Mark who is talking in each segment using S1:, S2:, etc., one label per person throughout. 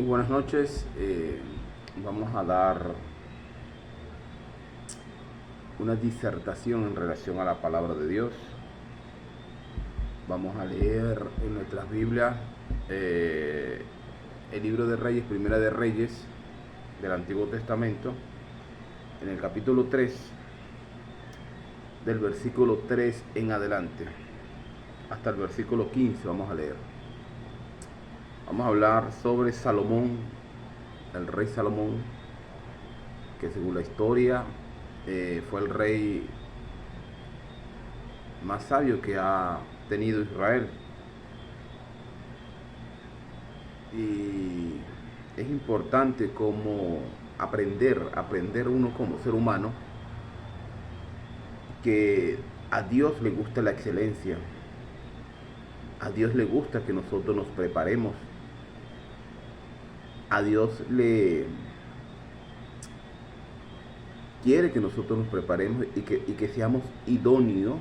S1: Muy buenas noches. Vamos a dar una disertación en relación a la palabra de Dios. Vamos a leer en nuestras Biblias el libro de Reyes, Primera de Reyes del Antiguo Testamento, en el capítulo 3, del versículo 3 en adelante, hasta el versículo 15 vamos a leer. Vamos a hablar sobre Salomón, el rey Salomón, que según la historia fue el rey más sabio que ha tenido Israel. Y es importante como aprender uno como ser humano, que a Dios le gusta la excelencia, a Dios le gusta que nosotros nos preparemos, a Dios le quiere que nosotros nos preparemos y que seamos idóneos,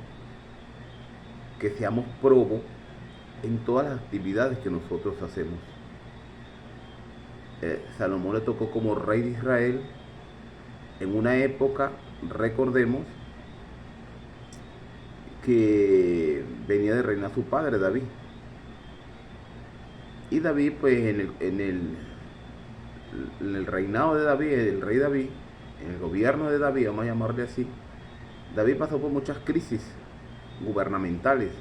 S1: que seamos probos en todas las actividades que nosotros hacemos. Salomón le tocó como rey de Israel en una época, recordemos, que venía de reinar su padre David. Y David, pues en el reinado de David, el rey David, en el gobierno de David, vamos a llamarle así, David pasó por muchas crisis gubernamentales.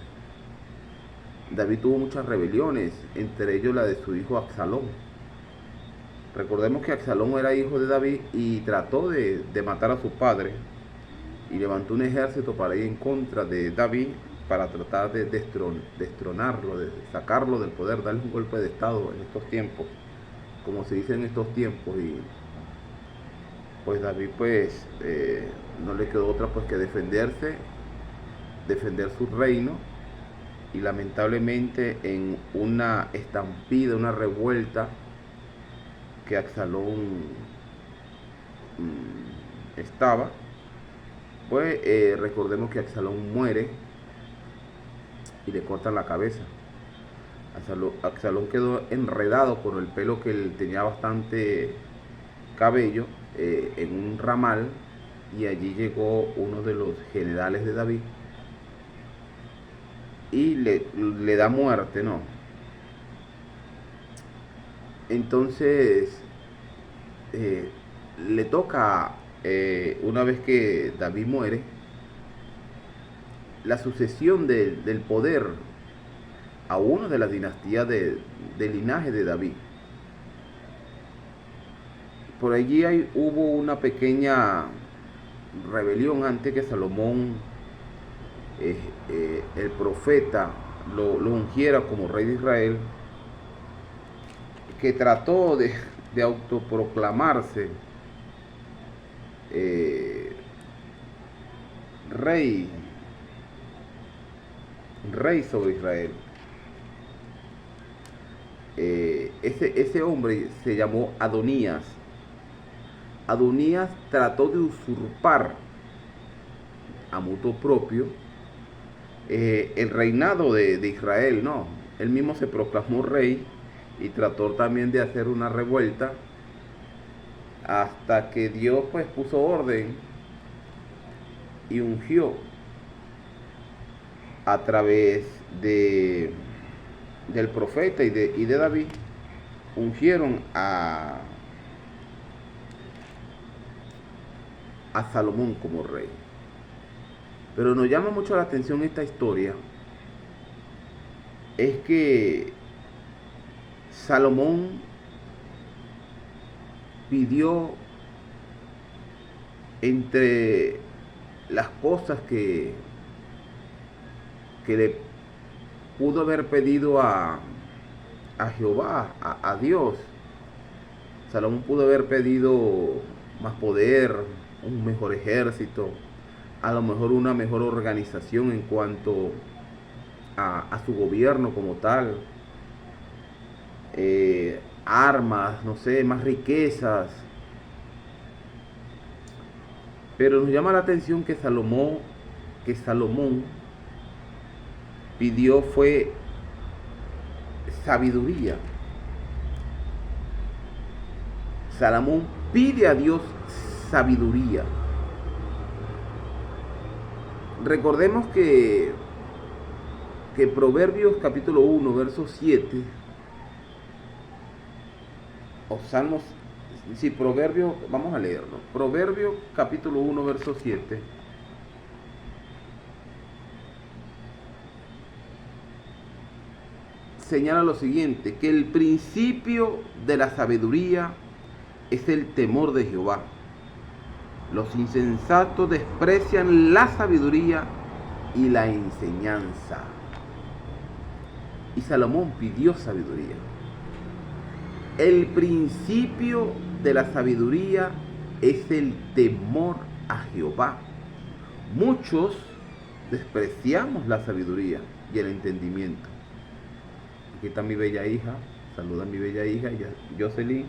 S1: David tuvo muchas rebeliones, entre ellos la de su hijo Absalón. Recordemos que Absalón era hijo de David y trató de matar a su padre, y levantó un ejército para ir en contra de David, para tratar de destronarlo, de sacarlo del poder, darle un golpe de estado en estos tiempos, como se dice en estos tiempos. Y pues David pues no le quedó otra pues que defender su reino, y lamentablemente en una estampida, una revuelta que Absalón estaba, pues recordemos que Absalón muere y le cortan la cabeza. Absalón quedó enredado por el pelo, que él tenía bastante cabello, en un ramal, y allí llegó uno de los generales de David y le da muerte, ¿no? Entonces le toca, una vez que David muere, la sucesión del poder a uno de la dinastía del linaje de David. Por allí hubo una pequeña rebelión antes que Salomón, el profeta, lo ungiera como rey de Israel, que trató de autoproclamarse rey sobre Israel. Ese hombre se llamó Adonías. Adonías trató de usurpar a mutuo propio el reinado de Israel, ¿no? Él mismo se proclamó rey y trató también de hacer una revuelta, hasta que Dios pues puso orden y ungió a través del profeta y de David. Ungieron a Salomón como rey. Pero nos llama mucho la atención esta historia, es que Salomón pidió, entre las cosas que le pudo haber pedido a Jehová, a Dios, Salomón pudo haber pedido más poder, un mejor ejército, a lo mejor una mejor organización en cuanto a su gobierno como tal, armas, no sé, más riquezas. Pero nos llama la atención que Salomón pidió fue sabiduría. Salomón pide a Dios sabiduría. Recordemos que Proverbios capítulo 1, verso 7, o Salmos, sí, Proverbios, vamos a leerlo. Proverbios capítulo 1, verso 7. Señala lo siguiente, que el principio de la sabiduría es el temor de Jehová. Los insensatos desprecian la sabiduría y la enseñanza. Y Salomón pidió sabiduría. El principio de la sabiduría es el temor a Jehová. Muchos despreciamos la sabiduría y el entendimiento. Aquí está mi bella hija, saluda a mi bella hija, Jocelyn,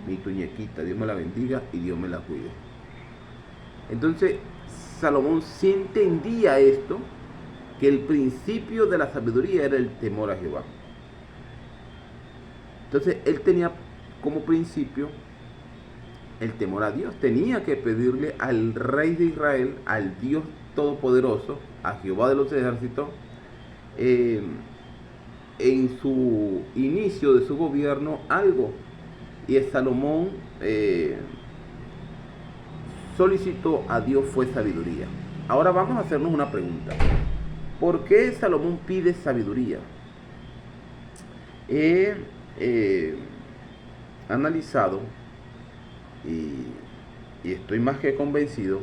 S1: mi tuñequita, Dios me la bendiga y Dios me la cuide. Entonces, Salomón sí entendía esto, que el principio de la sabiduría era el temor a Jehová. Entonces, él tenía como principio el temor a Dios. Tenía que pedirle al Rey de Israel, al Dios Todopoderoso, a Jehová de los ejércitos, en su inicio de su gobierno algo. Y Salomón solicitó a Dios fue sabiduría. Ahora vamos a hacernos una pregunta. ¿Por qué Salomón pide sabiduría? He analizado y estoy más que convencido,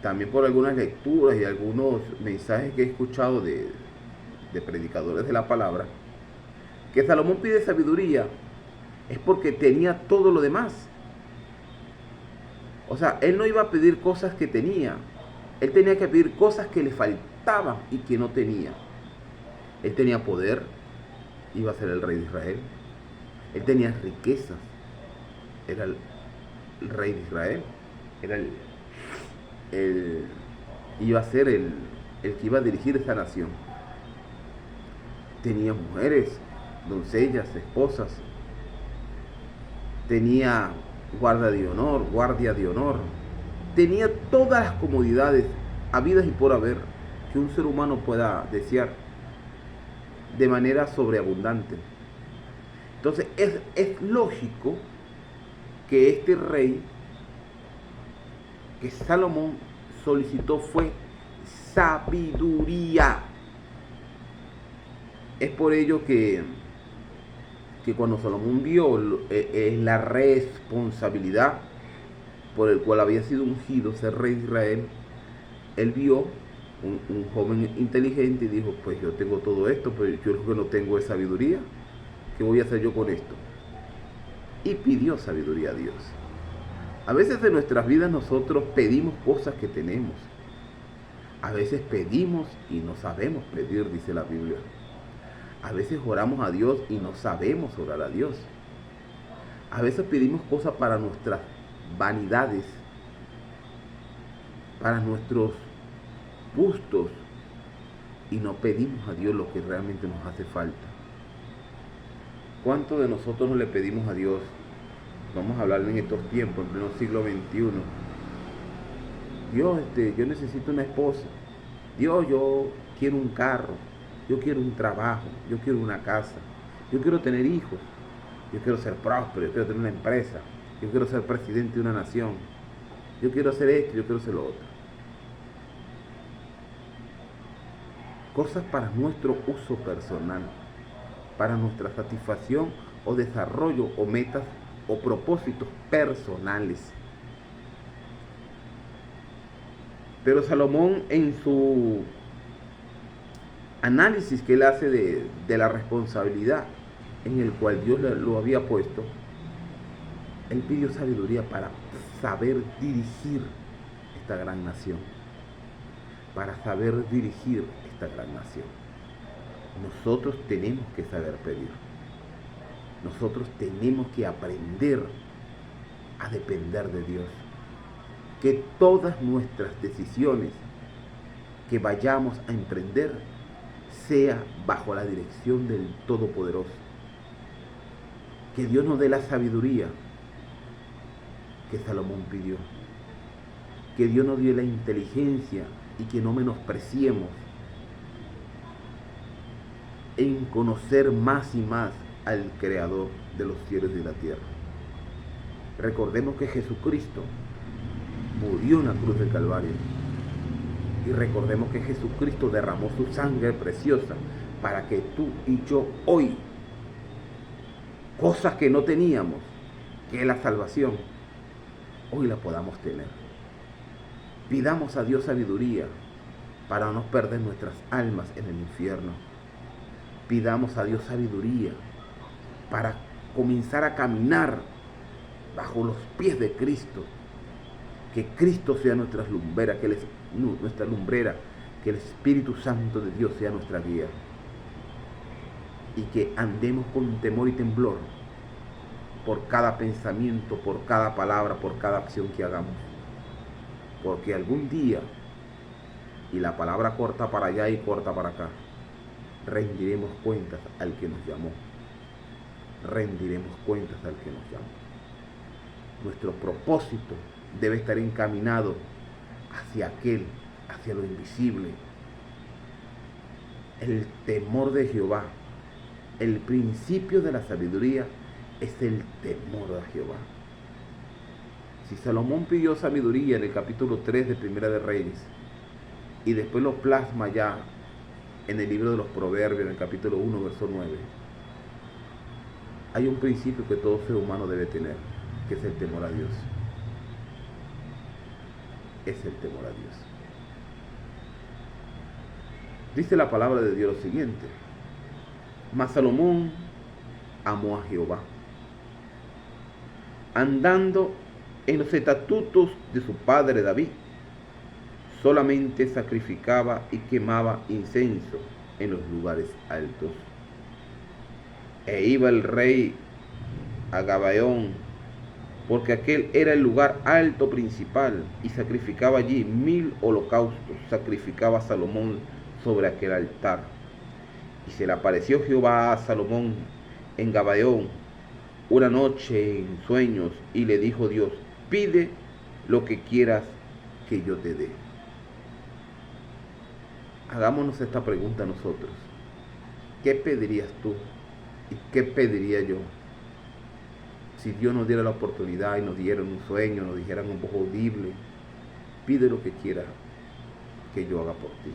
S1: también por algunas lecturas y algunos mensajes que he escuchado de predicadores de la palabra, que Salomón pide sabiduría es porque tenía todo lo demás. O sea, él no iba a pedir cosas que tenía, él tenía que pedir cosas que le faltaban y que no tenía. Él tenía poder, iba a ser el rey de Israel. Él tenía riquezas, era el rey de Israel. Era iba a ser el que iba a dirigir esta nación. Tenía mujeres, doncellas, esposas. Tenía guardia de honor. Tenía todas las comodidades habidas y por haber que un ser humano pueda desear, de manera sobreabundante. Entonces es lógico que este rey, que Salomón solicitó, fue sabiduría. Es por ello que cuando Salomón vio la responsabilidad por el cual había sido ungido ser rey de Israel, él vio un joven inteligente y dijo, pues yo tengo todo esto, pero yo lo que no tengo es sabiduría. ¿Qué voy a hacer yo con esto? Y pidió sabiduría a Dios. A veces en nuestras vidas nosotros pedimos cosas que tenemos. A veces pedimos y no sabemos pedir, dice la Biblia. A veces oramos a Dios y no sabemos orar a Dios. A veces pedimos cosas para nuestras vanidades, para nuestros gustos, y no pedimos a Dios lo que realmente nos hace falta. ¿Cuánto de nosotros no le pedimos a Dios? Vamos a hablar en estos tiempos, en pleno siglo XXI. Dios, yo necesito una esposa. Dios, yo quiero un carro. Yo quiero un trabajo. Yo quiero una casa. Yo quiero tener hijos. Yo quiero ser próspero. Yo quiero tener una empresa. Yo quiero ser presidente de una nación. Yo quiero hacer esto. Yo quiero hacer lo otro. Cosas para nuestro uso personal, para nuestra satisfacción o desarrollo o metas o propósitos personales. Pero Salomón, en su análisis que él hace de la responsabilidad en el cual Dios lo había puesto, él pidió sabiduría para saber dirigir esta gran nación, para saber dirigir esta gran nación. Nosotros tenemos que saber pedir. Nosotros tenemos que aprender a depender de Dios. Que todas nuestras decisiones que vayamos a emprender sea bajo la dirección del Todopoderoso. Que Dios nos dé la sabiduría que Salomón pidió. Que Dios nos dé la inteligencia y que no menospreciemos en conocer más y más al Creador de los cielos y de la tierra. Recordemos que Jesucristo murió en la cruz del Calvario. Y recordemos que Jesucristo derramó su sangre preciosa para que tú y yo hoy, cosas que no teníamos, que es la salvación, hoy la podamos tener. Pidamos a Dios sabiduría para no perder nuestras almas en el infierno. Pidamos a Dios sabiduría para comenzar a caminar bajo los pies de Cristo. Que Cristo sea nuestra lumbrera, que el Espíritu Santo de Dios sea nuestra guía. Y que andemos con temor y temblor por cada pensamiento, por cada palabra, por cada acción que hagamos. Porque algún día, y la palabra corta para allá y corta para acá, rendiremos cuentas al que nos llamó. Rendiremos cuentas al que nos llamó. Nuestro propósito debe estar encaminado hacia lo invisible. El temor de Jehová, el principio de la sabiduría es el temor a Jehová. Si Salomón pidió sabiduría en el capítulo 3 de Primera de Reyes y después lo plasma ya en el libro de los Proverbios, en el capítulo 1, verso 9, hay un principio que todo ser humano debe tener, que es el temor a Dios. Es el temor a Dios. Dice la palabra de Dios lo siguiente: mas Salomón amó a Jehová, andando en los estatutos de su padre David. Solamente sacrificaba y quemaba incienso en los lugares altos. E iba el rey a Gabaón, porque aquel era el lugar alto principal, y sacrificaba allí 1000 holocaustos. Sacrificaba a Salomón sobre aquel altar. Y se le apareció Jehová a Salomón en Gabaón una noche en sueños, y le dijo Dios: pide lo que quieras que yo te dé. Hagámonos esta pregunta nosotros: ¿qué pedirías tú y qué pediría yo si Dios nos diera la oportunidad y nos diera un sueño, nos dijera un voz audible? Pide lo que quiera que yo haga por ti.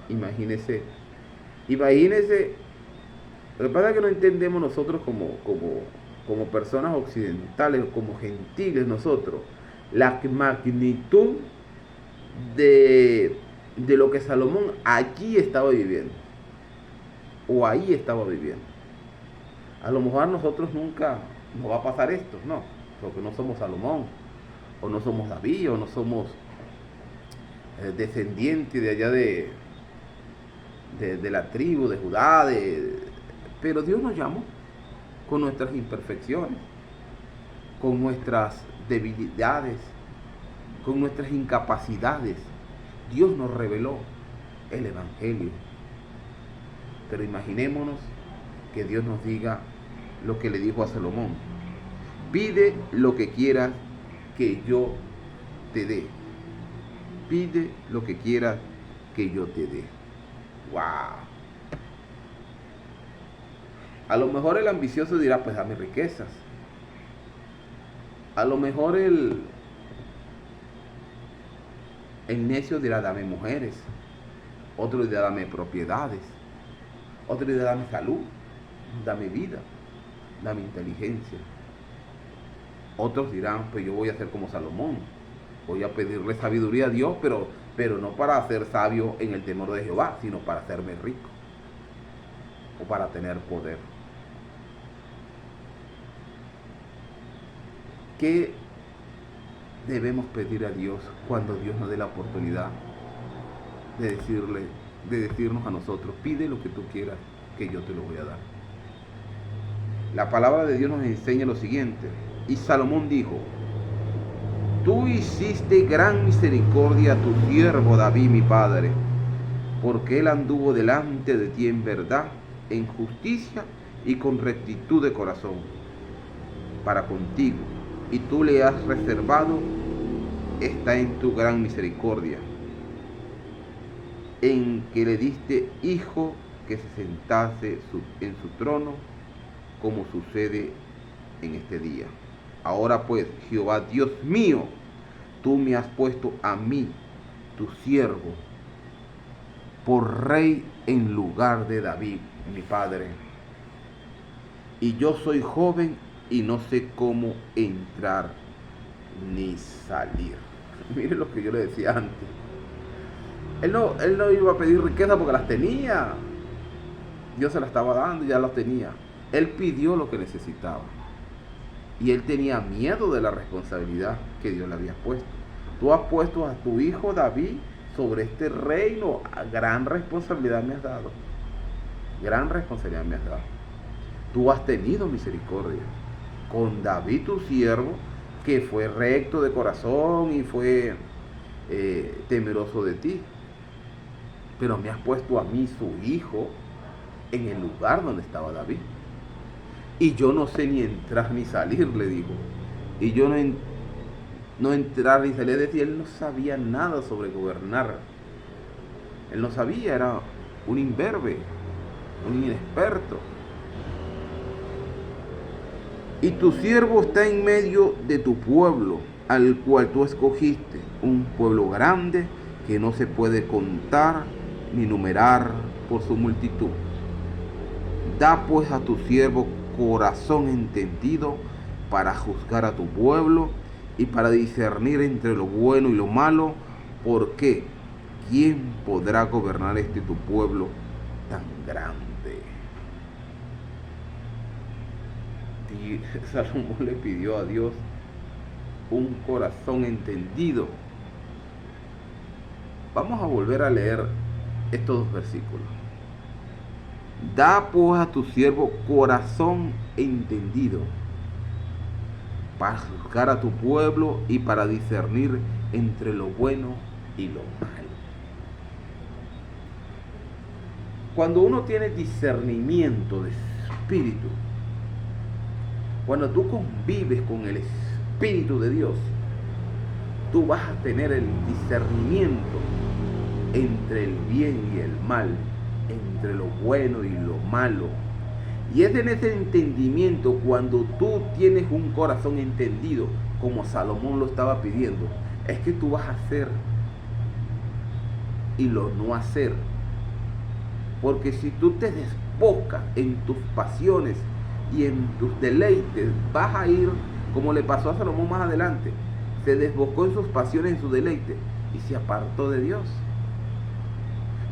S1: Imagínese. Lo que pasa es que no entendemos nosotros como personas occidentales, como gentiles nosotros, la magnitud de lo que Salomón allí estaba viviendo, o ahí estaba viviendo. A lo mejor a nosotros nunca nos va a pasar esto, no, porque no somos Salomón, o no somos David, o no somos descendientes de allá de la tribu de Judá, pero Dios nos llamó con nuestras imperfecciones, con nuestras debilidades, con nuestras incapacidades. Dios nos reveló el Evangelio. Pero imaginémonos que Dios nos diga lo que le dijo a Salomón: pide lo que quieras que yo te dé. Pide lo que quieras que yo te dé. ¡Wow! A lo mejor el ambicioso dirá: pues dame riquezas. A lo mejor el necio dirá: dame mujeres. Otro dirá: dame propiedades. Otro dirá: dame salud, dame vida, dame inteligencia. Otros dirán: pues yo voy a ser como Salomón, voy a pedirle sabiduría a Dios, pero no para ser sabio en el temor de Jehová, sino para hacerme rico o para tener poder. ¿Qué debemos pedir a Dios cuando Dios nos dé la oportunidad de decirnos a nosotros: pide lo que tú quieras que yo te lo voy a dar? La palabra de Dios nos enseña lo siguiente: y Salomón dijo: tú hiciste gran misericordia a tu siervo David mi padre, porque él anduvo delante de ti en verdad, en justicia y con rectitud de corazón, para contigo, y tú le has reservado, está en tu gran misericordia, en que le diste hijo que se sentase en su trono, como sucede en este día. Ahora pues, Jehová Dios mío, tú me has puesto a mí, tu siervo, por rey en lugar de David, mi padre. Y yo soy joven y no sé cómo entrar ni salir. Mire lo que yo le decía antes. Él no iba a pedir riqueza porque las tenía. Dios se las estaba dando y ya las tenía. Él pidió lo que necesitaba. Y él tenía miedo de la responsabilidad que Dios le había puesto. Tú has puesto a tu hijo David sobre este reino. Gran responsabilidad me has dado. Gran responsabilidad me has dado. Tú has tenido misericordia con David tu siervo, que fue recto de corazón y fue temeroso de ti. Pero me has puesto a mí, su hijo, en el lugar donde estaba David. Y yo no sé ni entrar ni salir, le dijo. Y yo no entrar ni salir, es decir, él no sabía nada sobre gobernar. Él no sabía, era un imberbe, un inexperto. Y tu siervo está en medio de tu pueblo, al cual tú escogiste, un pueblo grande que no se puede contar ni numerar por su multitud. Da pues a tu siervo corazón entendido para juzgar a tu pueblo y para discernir entre lo bueno y lo malo, porque ¿quién podrá gobernar tu pueblo tan grande? Y Salomón le pidió a Dios un corazón entendido. Vamos a volver a leer estos dos versículos. Da pues a tu siervo corazón entendido para juzgar a tu pueblo y para discernir entre lo bueno y lo malo. Cuando uno tiene discernimiento de espíritu, cuando tú convives con el Espíritu de Dios, tú vas a tener el discernimiento entre el bien y el mal, entre lo bueno y lo malo. Y es en ese entendimiento, cuando tú tienes un corazón entendido, como Salomón lo estaba pidiendo, es que tú vas a hacer y lo no hacer. Porque si tú te desbocas en tus pasiones y en tus deleites, vas a ir como le pasó a Salomón más adelante. Se desbocó en sus pasiones, en su deleite, y se apartó de Dios.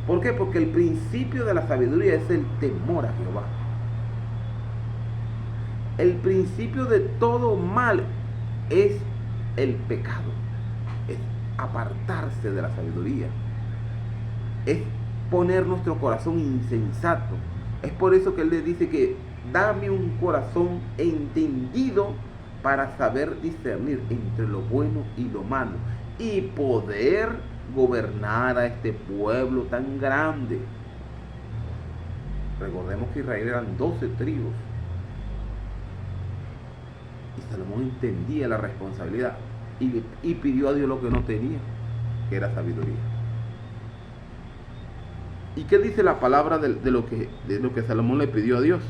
S1: ¿Por qué? Porque el principio de la sabiduría es el temor a Jehová. El principio de todo mal es el pecado, es apartarse de la sabiduría, es poner nuestro corazón insensato. Es por eso que él le dice que dame un corazón entendido para saber discernir entre lo bueno y lo malo y poder gobernar a este pueblo tan grande. Recordemos que Israel eran 12 tribus y Salomón entendía la responsabilidad y pidió a Dios lo que no tenía, que era sabiduría. ¿Y qué dice la palabra de lo que Salomón le pidió a Dios?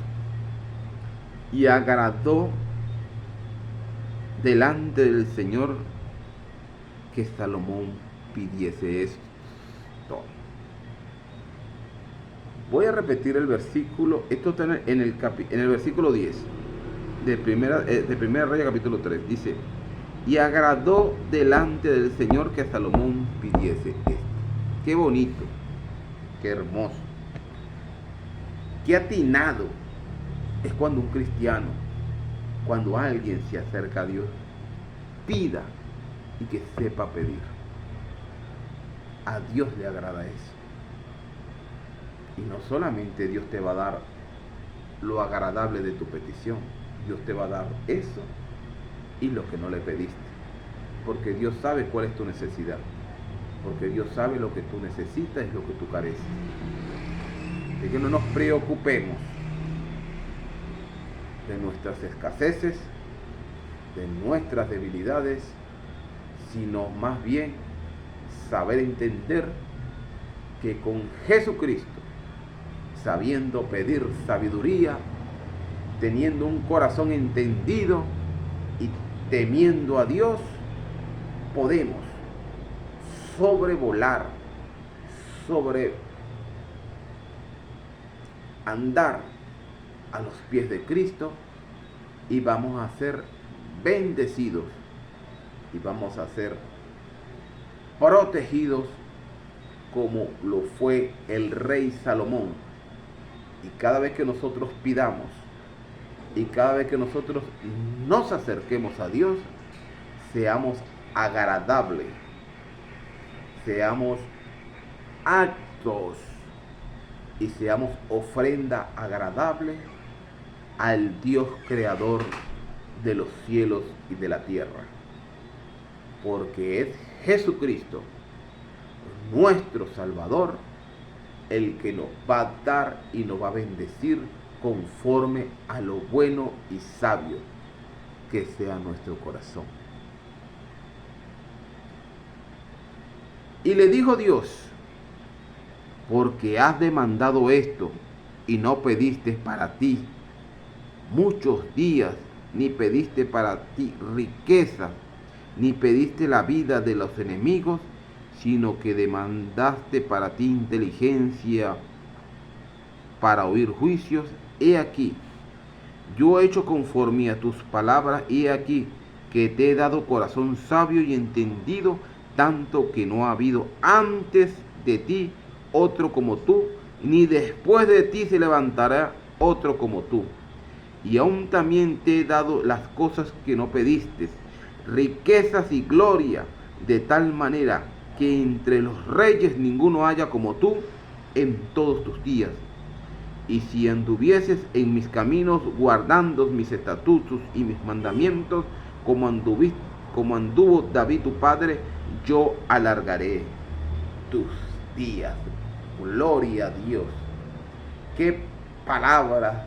S1: Y agradó delante del Señor que Salomón pidiese esto. Voy a repetir el versículo. Esto está en el versículo 10 de Primera Reyes capítulo 3. Dice: y agradó delante del Señor que Salomón pidiese esto. Qué bonito, qué hermoso, qué atinado es cuando un cristiano, cuando alguien se acerca a Dios, pida y que sepa pedir. A Dios le agrada eso. Y no solamente Dios te va a dar lo agradable de tu petición, Dios te va a dar eso y lo que no le pediste. Porque Dios sabe cuál es tu necesidad. Porque Dios sabe lo que tú necesitas y lo que tú careces. De que no nos preocupemos de nuestras escaseces, de nuestras debilidades, sino más bien saber entender que con Jesucristo, sabiendo pedir sabiduría, teniendo un corazón entendido y temiendo a Dios, podemos sobrevolar, andar a los pies de Cristo, y vamos a ser bendecidos y vamos a ser protegidos como lo fue el rey Salomón. Y cada vez que nosotros pidamos y cada vez que nosotros nos acerquemos a Dios, seamos agradables, seamos actos y seamos ofrenda agradable al Dios creador de los cielos y de la tierra, porque es Jesucristo, nuestro Salvador, el que nos va a dar y nos va a bendecir conforme a lo bueno y sabio que sea nuestro corazón. Y le dijo Dios: porque has demandado esto y no pediste para ti muchos días, ni pediste para ti riqueza, ni pediste la vida de los enemigos, sino que demandaste para ti inteligencia para oír juicios. He aquí, yo he hecho conforme a tus palabras, y he aquí que te he dado corazón sabio y entendido, tanto que no ha habido antes de ti otro como tú, ni después de ti se levantará otro como tú. Y aún también te he dado las cosas que no pediste, riquezas y gloria, de tal manera que entre los reyes ninguno haya como tú en todos tus días. Y si anduvieses en mis caminos, guardando mis estatutos y mis mandamientos, como anduvo David tu padre, yo alargaré tus días. Gloria a Dios. Qué palabras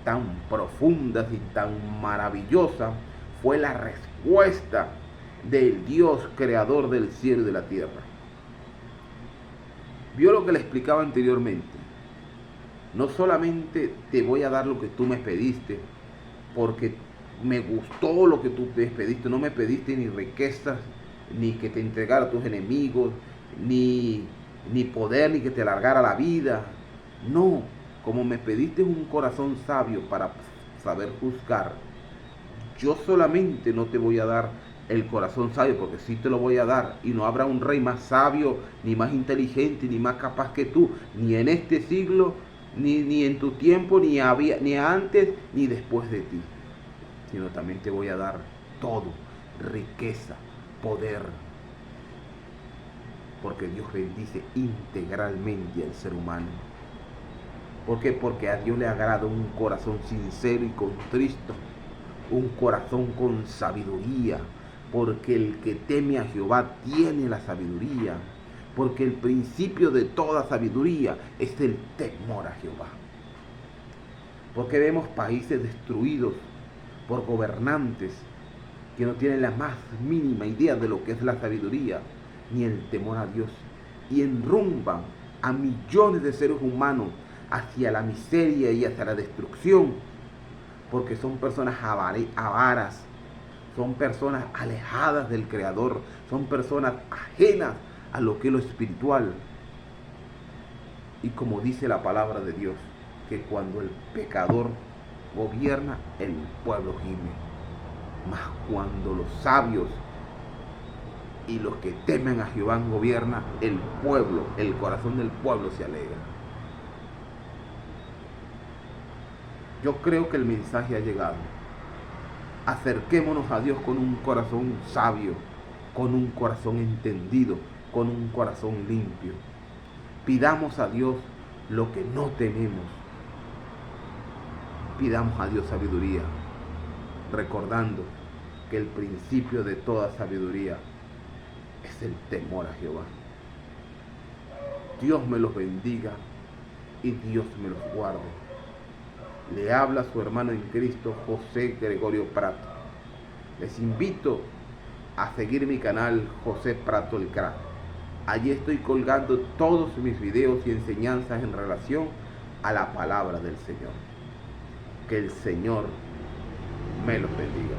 S1: tan profundas y tan maravillosas fue la respuesta del Dios creador del cielo y de la tierra. Vio lo que le explicaba anteriormente. No solamente te voy a dar lo que tú me pediste, porque me gustó lo que tú me pediste, no me pediste ni riquezas, ni que te entregara a tus enemigos, ni poder, ni que te alargara la vida. No, como me pediste un corazón sabio para saber juzgar, yo solamente no te voy a dar el corazón sabio, porque sí te lo voy a dar, y no habrá un rey más sabio, ni más inteligente, ni más capaz que tú, ni en este siglo, ni en tu tiempo, ni antes, ni después de ti, sino también te voy a dar todo, riqueza, poder, porque Dios bendice integralmente al ser humano. ¿Por qué? Porque a Dios le agrada un corazón sincero y contristo, un corazón con sabiduría, porque el que teme a Jehová tiene la sabiduría, porque el principio de toda sabiduría es el temor a Jehová. Porque vemos países destruidos por gobernantes que no tienen la más mínima idea de lo que es la sabiduría ni el temor a Dios, y enrumban a millones de seres humanos hacia la miseria y hacia la destrucción, porque son personas avaras, son personas alejadas del Creador, son personas ajenas a lo que es lo espiritual. Y como dice la palabra de Dios, que cuando el pecador gobierna, el pueblo gime. Mas cuando los sabios y los que temen a Jehová gobierna, el pueblo, el corazón del pueblo se alegra. Yo creo que el mensaje ha llegado. Acerquémonos a Dios con un corazón sabio, con un corazón entendido, con un corazón limpio. Pidamos a Dios lo que no tenemos. Pidamos a Dios sabiduría, recordando que el principio de toda sabiduría es el temor a Jehová. Dios me los bendiga y Dios me los guarde. Le habla su hermano en Cristo, José Gregorio Prato. Les invito a seguir mi canal José Prato el Crack. Allí estoy colgando todos mis videos y enseñanzas en relación a la palabra del Señor. Que el Señor me los bendiga.